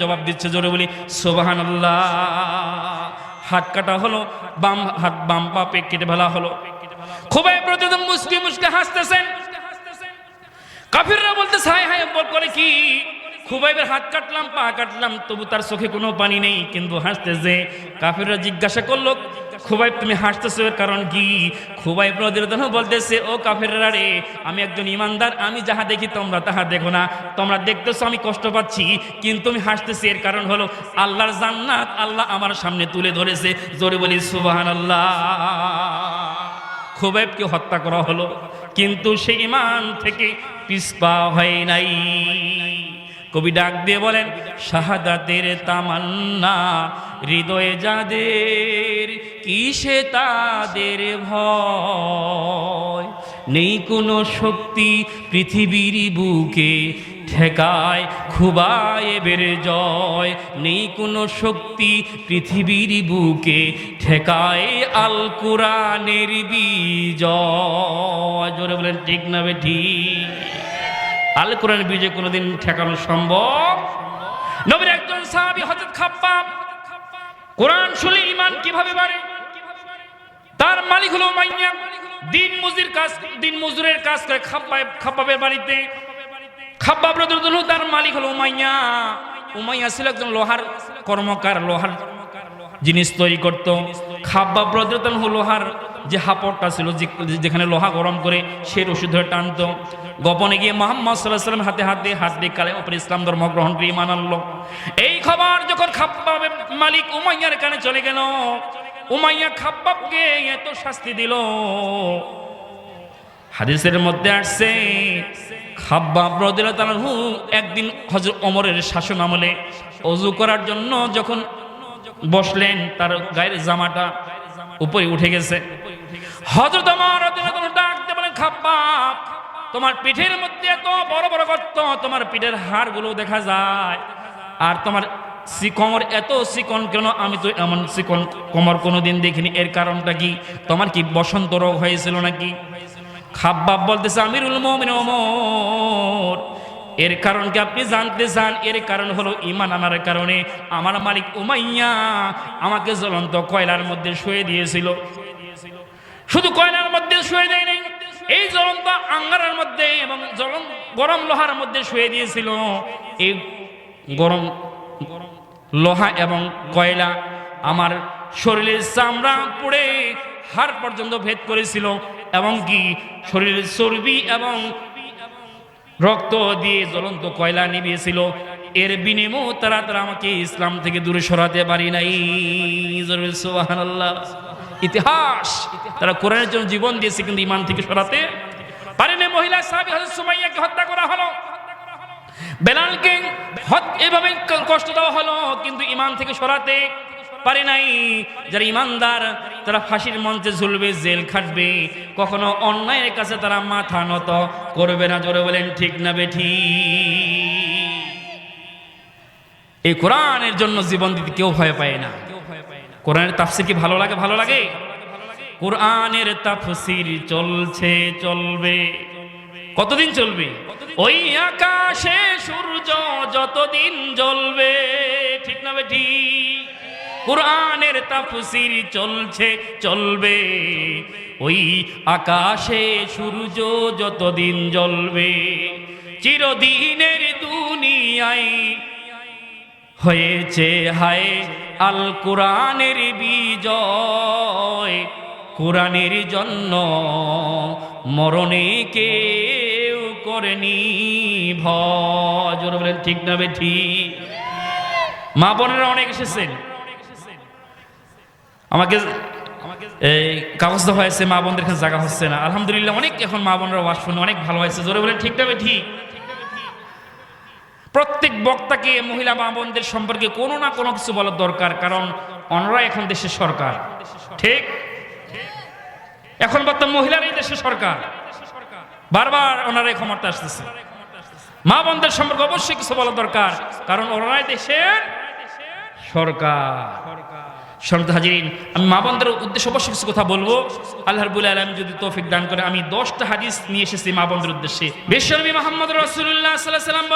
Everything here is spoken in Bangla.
জবাব দিচ্ছে, জোরে বলি সুবহানাল্লাহ। হাত কাটা হলো, বাম হাত বাম পা কেটে ফেলা হলো। খুবাইব রাদিয়াল্লাহু আনহু মুস্কি মুস্কি হাসতেছেন। কাফিররা বলতেছে হায় হায়, বলে কি খুবাইবের হাত কাটলাম পা কাটলাম, তবু তার চোখে কোনো পানি নেই, কিন্তু হাসতেছে। কাফিররা জিজ্ঞাসা করলো, খুবাইব তুমি হাসতেছো এর কারণ কি? খুবাইব রাদিয়াল্লাহু আনহু বলতেছে, ও কাফিররা রে, আমি একজন ইমানদার, আমি যাহা দেখি তোমরা তাহা দেখো না। তোমরা দেখতেছো আমি কষ্ট পাচ্ছি, কিন্তু আমি হাসতেছি এর কারণ হলো আল্লাহর জান্নাত আল্লাহ আমার সামনে তুলে ধরেছে। জোরে বলি সুবহানাল্লাহ। খুবাইবকে হত্যা করা হলো, কিন্তু সে ঈমান থেকে পিছপা হয় নাই। কবি ডাক দিয়ে বলেন, শাহাদাতের তামান্না হৃদয়ে যাদের, কিসে তাদের ভয়? নেই কোনো শক্তি পৃথিবীর বুকে ঠেকায় খুবাইবের জয়। নেই কোনো শক্তি পৃথিবীর বুকে ঠেকায় আল কোরআনের বিজয়। জোরে বলেন ঠিক না বেঠিক? আল কোরআনের বিজয় কোনোদিন ঠেকানো সম্ভব? নবীর একজন সাহাবী হযরত খাব্বাব, কোরআন শুনে ঈমান কিভাবে বাড়ে? তার মালিক হলো উমাইয়া, দিন মজুরের কাজ করে খাব্বাবের বাড়িতে। খাব্বাব রাদিয়াল্লাহু আনহু, তার মালিক হলো উমাইয়া। উমাইয়া ছিল একজন লোহার কর্মকার, লোহার জিনিস তৈরি করত। খাব্বাব রাদিয়াল্লাহু আনহু লোহার যে হাপড়টা ছিল, যেখানে লোহা গরম করে সে রশি ধরে টানতো। গোপনে গিয়ে মুহাম্মদ সাল্লাল্লাহু আলাইহি ওয়াসাল্লাম হাত দিয়ে কালেমা পড়ে ইসলাম ধর্ম গ্রহণ করে ঈমান আনলো। এই খবর যখন খাব্বাবের মালিক উমাইয়ার কানে চলে গেল, উমাইয়া খাব্বাবকে এত শাস্তি দিল। হাদিসের মধ্যে আসছে, খাব্বাব রাদিয়াল্লাহু আনহু একদিন হযরত ওমরের শাসন আমলে ওযু করার জন্য যখন বসলেন, তার গায়ের জামাটা উপরে উঠে গেছে। হযরত ওমর রাদিয়াল্লাহু আনহু ডাকতে বলেন, খাব্বাব, তোমার পিঠের মধ্যে এত বড় বড় গর্ত, তোমার পিঠের হাড়গুলো দেখা যায়, আর তোমার কোমর এত চিকন কেন? আমি তো এমন চিকন কোমর কোনোদিন দেখিনি। এর কারণটা কি? তোমার কি বসন্ত রোগ হয়েছিল নাকি? খাব্বাব বলতেছে, আমিরুল মুমিনিন ওমর, এর কারণ কি আপনি জানতে চান? এর কারণ হলো ঈমান আনার কারণে আমার মালিক উমাইয়া আমাকে জ্বলন্ত কয়লার মধ্যে শুয়ে দিয়েছিল। শুধু কয়লার মধ্যে শুয়ে দেয় নাই, এই জ্বলন্ত আঙ্গারের মধ্যে এবং গরম লোহার মধ্যে শুয়ে দিয়েছিল। এই গরম লোহা এবং কয়লা আমার শরীরের চামড়া পুড়ে হাড় পর্যন্ত ভেদ করেছিল, এবং কি শরীরের চর্বি এবং রক্ত দিয়ে জ্বলন্ত কয়লা নিভিয়েছিল। এর বিনিময়ে তারা আমাকে ইসলাম থেকে দূরে সরাতে পারি নাই। সুবহানাল্লাহ। ইতিহাস, তারা কোরআনের জন্য জীবন দিয়েছে, কিন্তু ঈমান থেকে সরাতে পারেনি। মহিলা সাহাবী হযরত সুমাইয়াকে হত্যা করা হলো, বেলালকে এভাবে কষ্ট দেওয়া হলো, কিন্তু ঈমান থেকে সরাতে পারে নাই। যারা ঈমানদার তারা ফাঁসির মঞ্চে ঝুলবে, জেল খাটবে, কখনো অন্যায়ের কাছে তারা মাথা নত করবে না। জোরে বলেন ঠিক না বেঠিক? এই কোরআনের জন্য জীবন দিতে কেউ ভয় পায় না। কোরআনের তাফসীর কি ভালো লাগে? ভালো লাগে। কোরআনের তাফসীর চলছে, চলবে। কতদিন চলবে? ওই আকাশে সূর্য যতদিন জ্বলবে। ঠিক না বেঠিক? কোরআনের তাফসীর চলছে, চলবে। ওই আকাশে সূর্য যতদিন জ্বলবে। চিরদিনের দুনিয়ায় হয়েছে হায় আল কোরআনের বিজয়। কোরআনের জন্য মরণে কেউ করেনি ভয়। জোরে বলেন ঠিক না বেঠিক? মা বোনেরা অনেক এসেছেন, আমাকে এই কাগজ দেওয়া হয়েছে, মা বোনদের কাছে জায়গা হচ্ছে না। আলহামদুলিল্লাহ, অনেক এখন মা বোনরা ওয়াজ শুনে অনেক ভালো হয়েছে। জোরে বলেন ঠিক না বেঠিক? প্রত্যেক বক্তাকে মহিলা মা বোনদের সম্পর্কে কোনো না কোনো কিছু বলার দরকার, কারণ ওনারা এখন দেশের সরকার। ঠিক, এখন বর্তমান মহিলারাই দেশের সরকার, বারবার ওনারাই ক্ষমতা আসতেছে। মা বোনদের সম্পর্কে অবশ্যই কিছু বলা দরকার, কারণ ওনারাই দেশের সরকার। সম্মানিত হাজিরিন, আমি মা বোনদের উদ্দেশ্যে অবশ্যই কিছু কথা বলবো। আল্লাহ রাব্বুল আলামিন যদি তৌফিক দান করে, আমি 10টা হাদিস নিয়ে এসেছি মা বোনদের উদ্দেশ্যে। বিশ্বনবী মুহাম্মদ রাসূলুল্লাহ সাল্লাল্লাহু আলাইহি ওয়াসাল্লাম